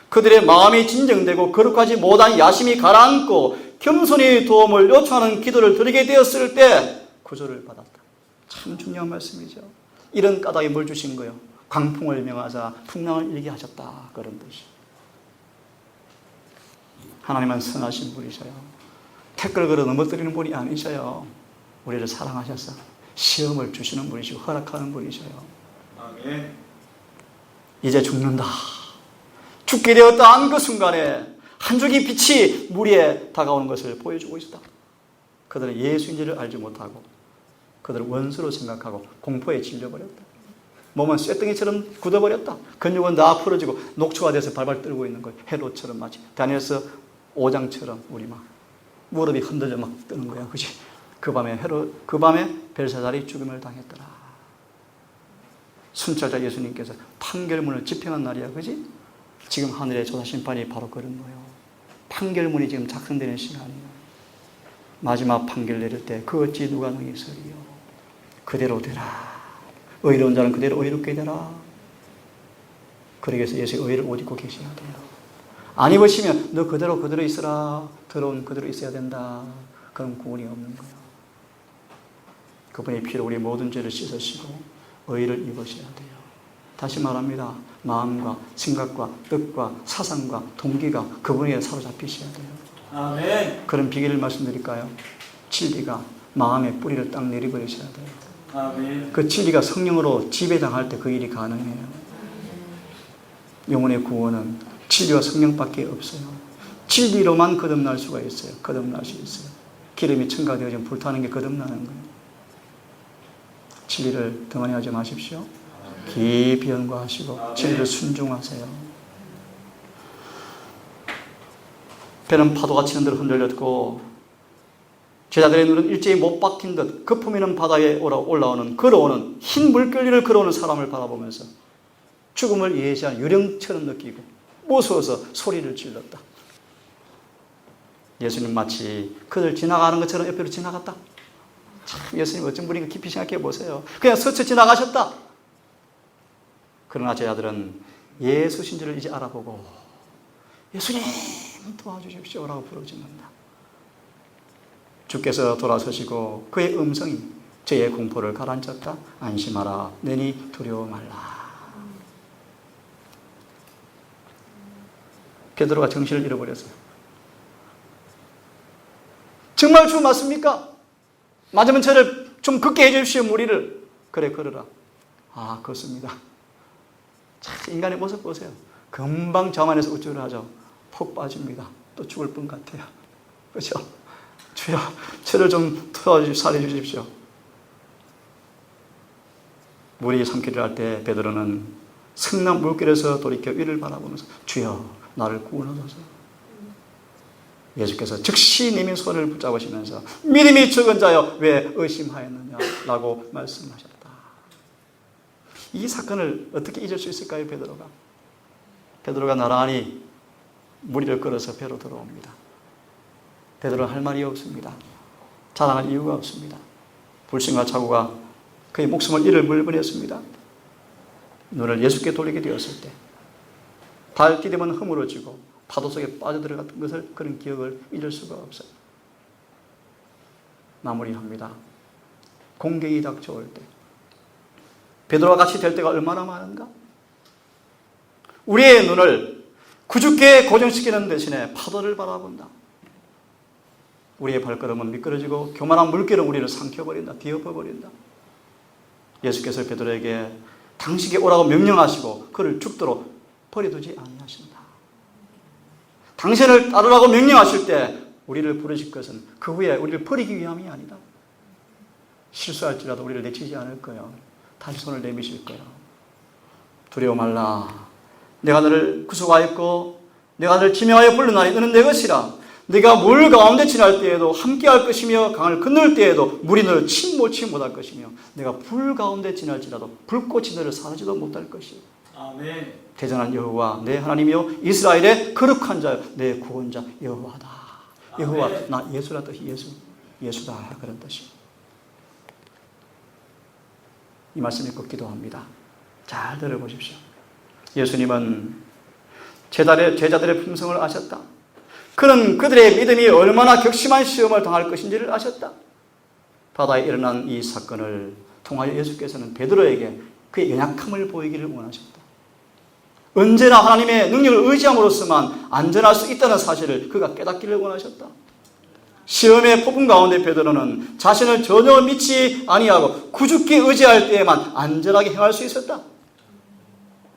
그들의 마음이 진정되고 거룩하지 못한 야심이 가라앉고 겸손히 도움을 요청하는 기도를 드리게 되었을 때 구조를 받았다. 참 중요한 말씀이죠. 이런 까닭에 뭘 주신 거예요? 광풍을 명하사 풍랑을 일게 하셨다. 그런 뜻이. 하나님은 선하신 분이셔요. 태클 걸어 넘어뜨리는 분이 아니셔요. 우리를 사랑하셔서 시험을 주시는 분이시고 허락하는 분이셔요. 아멘. 이제 죽는다. 죽게 되었다 한 그 순간에 한 줄기 빛이 물 위에 다가오는 것을 보여주고 있었다. 그들은 예수인지를 알지 못하고 그들을 원수로 생각하고 공포에 질려버렸다. 몸은 쇠덩이처럼 굳어버렸다. 근육은 다 풀어지고 녹초가 돼서 발발 떨고 있는 거예요. 헤롯처럼 마치 다니엘서 5장처럼 우리 막 무릎이 흔들려 막 뜨는 거야. 그지? 그 밤에 벨사살이 죽임을 당했더라. 순찰자 예수님께서 판결문을 집행한 날이야. 그지? 지금 하늘의 조사심판이 바로 그런 거예요. 판결문이 지금 작성되는 시간이에요. 마지막 판결 내릴 때 그 어찌 누가 너희 서리요. 그대로 되라. 의로운 자는 그대로 의롭게 되라. 그러기 위해서 예수의 의를 옷 입고 계셔야 돼요. 안 입으시면 너 그대로 있어라. 더러운 그대로 있어야 된다. 그런 구원이 없는 거예요. 그분의 피로 우리 모든 죄를 씻으시고 의를 입으셔야 돼요. 다시 말합니다. 마음과 생각과 뜻과 사상과 동기가 그분에게 사로잡히셔야 돼요. 아멘. 그런 비결을 말씀드릴까요? 진리가 마음의 뿌리를 딱 내려버리셔야 돼요. 아멘. 그 진리가 성령으로 지배당할 때 그 일이 가능해요. 영혼의 구원은 진리와 성령밖에 없어요. 진리로만 거듭날 수가 있어요. 거듭날 수 있어요. 기름이 첨가되어지면 불타는 게 거듭나는 거예요. 진리를 등한히 하지 마십시오. 깊이 연구하시고 진리를 순종하세요. 배는 파도가 치는 대로 흔들렸고 제자들의 눈은 일제히 못 박힌 듯 거품 있는 바다에 걸어오는 흰 물결리를 걸어오는 사람을 바라보면서 죽음을 예시한 유령처럼 느끼고 무서워서 소리를 질렀다. 예수님 마치 그들 지나가는 것처럼 옆으로 지나갔다. 참 예수님 어쩐 분인가 깊이 생각해 보세요. 그냥 스쳐 지나가셨다. 그러나 제자들은 예수 신주를 이제 알아보고 예수님 도와주십시오라고 부르짖는다. 주께서 돌아서시고 그의 음성이 저의 공포를 가라앉혔다. 안심하라. 너니 두려워 말라. 베드로가 정신을 잃어버렸어요. 정말 주 맞습니까? 맞으면 저를 좀 걷게 해주십시오. 무리를. 그래 걸어라. 아 그렇습니다. 참 인간의 모습 보세요. 금방 저 안에서 우쭐을 하죠. 폭 빠집니다. 또 죽을 뻔 같아요. 그렇죠? 주여 저를 좀 살려주십시오. 물이 삼키려 할 때 베드로는 승남 물길에서 돌이켜 위를 바라보면서 주여 나를 구원하소서. 예수께서 즉시 내민 손을 붙잡으시면서 믿음이 적은 자여 왜 의심하였느냐라고 말씀하셨다. 이 사건을 어떻게 잊을 수 있을까요? 베드로가 나란히 무리를 끌어서 배로 들어옵니다. 베드로는 할 말이 없습니다. 자랑할 이유가 없습니다. 불신과 착오가 그의 목숨을 잃을 물건이었습니다. 눈을 예수께 돌리게 되었을 때 발 디디면 허물어지고 파도 속에 빠져들어갔던 것을 그런 기억을 잊을 수가 없어요. 마무리합니다. 공경이 닥쳐올 때 베드로와 같이 될 때가 얼마나 많은가? 우리의 눈을 구주께 고정시키는 대신에 파도를 바라본다. 우리의 발걸음은 미끄러지고 교만한 물결은 우리를 삼켜버린다. 뒤엎어버린다. 예수께서 베드로에게 당신에게 오라고 명령하시고 그를 죽도록 버려두지 아니하신다. 당신을 따르라고 명령하실 때 우리를 부르실 것은 그 후에 우리를 버리기 위함이 아니다. 실수할지라도 우리를 내치지 않을 거야. 다시 손을 내미실 거야. 두려워 말라. 내가 너를 구속하였고 내가 너를 지명하여 불러나니 너는 내 것이라. 네가 물 가운데 지날 때에도 함께할 것이며 강을 건널 때에도 물이 너를 침몰치 못할 것이며 내가 불 가운데 지날지라도 불꽃이 너를 사르지도 못할 것이요. 아멘. 대전한 여호와 내 하나님이요 이스라엘의 거룩한 자요 내 구원자 여호와다. 여호와 나 예수라 뜻이 예수다 그런 뜻이요. 이 말씀 읽고 기도합니다. 잘 들어보십시오. 예수님은 제자들의 품성을 아셨다. 그는 그들의 믿음이 얼마나 격심한 시험을 당할 것인지를 아셨다. 바다에 일어난 이 사건을 통하여 예수께서는 베드로에게 그의 연약함을 보이기를 원하셨다. 언제나 하나님의 능력을 의지함으로써만 안전할 수 있다는 사실을 그가 깨닫기를 원하셨다. 시험의 폭풍 가운데 베드로는 자신을 전혀 믿지 아니하고 구주께 의지할 때에만 안전하게 행할 수 있었다.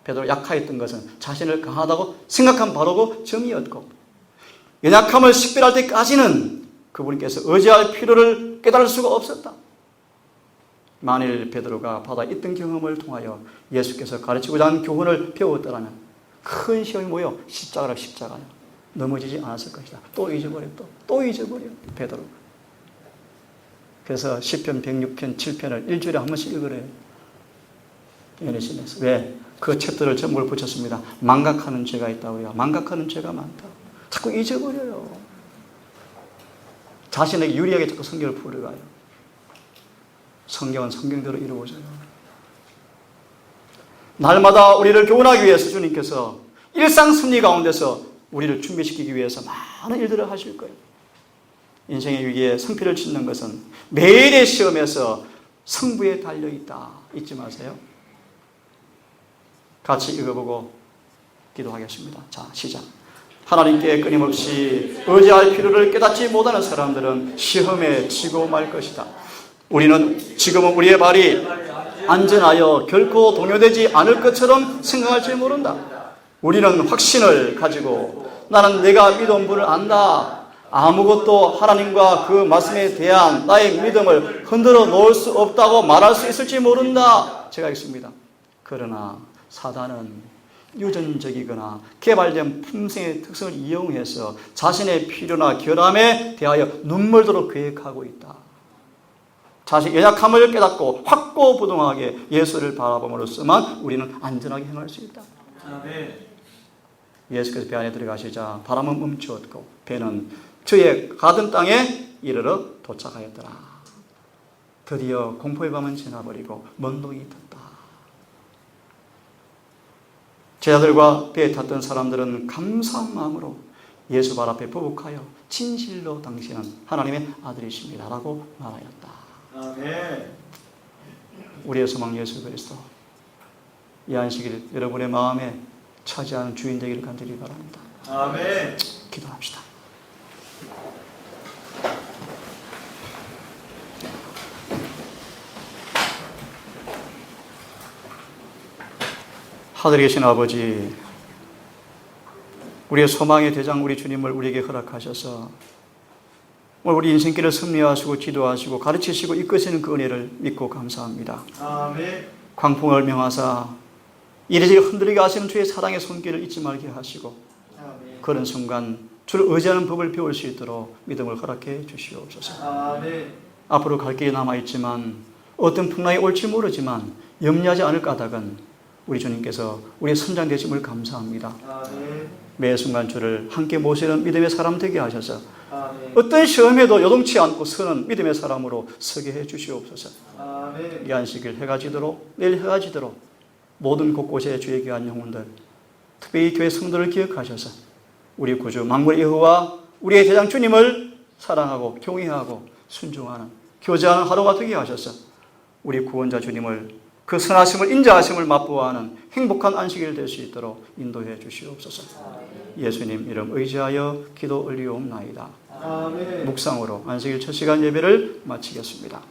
베드로 약하였던 것은 자신을 강하다고 생각한 바로고 점이었고 연약함을 식별할 때까지는 그분께서 의지할 필요를 깨달을 수가 없었다. 만일 베드로가 바다에 있던 경험을 통하여 예수께서 가르치고자 하는 교훈을 배웠더라면 큰 시험이 모여 십자가라 넘어지지 않았을 것이다. 또 잊어버려 베드로. 그래서 시편 106편 7편을 일주일에 한 번씩 읽으래요. 연애신에서. 왜? 그 챕터를 제목을 붙였습니다. 망각하는 죄가 있다고요. 망각하는 죄가 많다. 자꾸 잊어버려요. 자신에게 유리하게 자꾸 성경을 풀어가요. 성경은 성경대로 이루어져요. 날마다 우리를 교훈하기 위해서 주님께서 일상 승리 가운데서 우리를 준비시키기 위해서 많은 일들을 하실 거예요. 인생의 위기에 성패를 짓는 것은 매일의 시험에서 승부에 달려있다. 잊지 마세요. 같이 읽어보고 기도하겠습니다. 자, 시작. 하나님께 끊임없이 의지할 필요를 깨닫지 못하는 사람들은 시험에 지고 말 것이다. 우리는 지금은 우리의 발이 안전하여 결코 동요되지 않을 것처럼 생각할지 모른다. 우리는 확신을 가지고 나는 내가 믿은 분을 안다. 아무것도 하나님과 그 말씀에 대한 나의 믿음을 흔들어 놓을 수 없다고 말할 수 있을지 모른다. 제가 읽습니다. 그러나 사단은 유전적이거나 개발된 품성의 특성을 이용해서 자신의 필요나 결함에 대하여 눈물도록 계획하고 있다. 자신의 연약함을 깨닫고 확고부동하게 예수를 바라봄으로써만 우리는 안전하게 행할 수 있다. 아멘. 예수께서 배 안에 들어가시자 바람은 멈추었고 배는 저의 가던 땅에 이르러 도착하였더라. 드디어 공포의 밤은 지나버리고 먼동이 떴다. 제자들과 배에 탔던 사람들은 감사한 마음으로 예수 발 앞에 부복하여 진실로 당신은 하나님의 아들이십니다 라고 말하였다. 아멘. 우리의 소망 예수 그리스도 이 안식일 여러분의 마음에 차지하는 주인 되기를 간절히 바랍니다. 아멘. 기도합시다. 하늘에 계신 아버지, 우리의 소망의 대장 우리 주님을 우리에게 허락하셔서 오늘 우리 인생길을 섭리하시고 지도하시고 가르치시고 이끄시는 그 은혜를 믿고 감사합니다. 아멘. 광풍을 명하사 이리저리 흔들리게 하시는 주의 사랑의 손길을 잊지 말게 하시고 아멘. 그런 순간 주를 의지하는 법을 배울 수 있도록 믿음을 허락해 주시옵소서. 아멘. 앞으로 갈 길이 남아있지만 어떤 풍랑이 올지 모르지만 염려하지 않을 까닭은 우리 주님께서 우리의 선장되심을 감사합니다. 아멘. 매 순간 주를 함께 모시는 믿음의 사람 되게 하셔서 아멘. 어떤 시험에도 요동치 않고 서는 믿음의 사람으로 서게 해 주시옵소서. 아멘. 이 안식일 해가 지도록 내일 해가 지도록 모든 곳곳에 주의 귀한 영혼들, 특별히 교회 성도를 기억하셔서 우리 구주 만군의 여호와 우리의 대장 주님을 사랑하고 경외하고 순종하는 교제하는 하루가 되게 하셔서 우리 구원자 주님을 그 선하심을 인자하심을 맛보아하는 행복한 안식일 될 수 있도록 인도해 주시옵소서. 예수님 이름 의지하여 기도 올리옵나이다. 아멘. 묵상으로 안식일 첫 시간 예배를 마치겠습니다.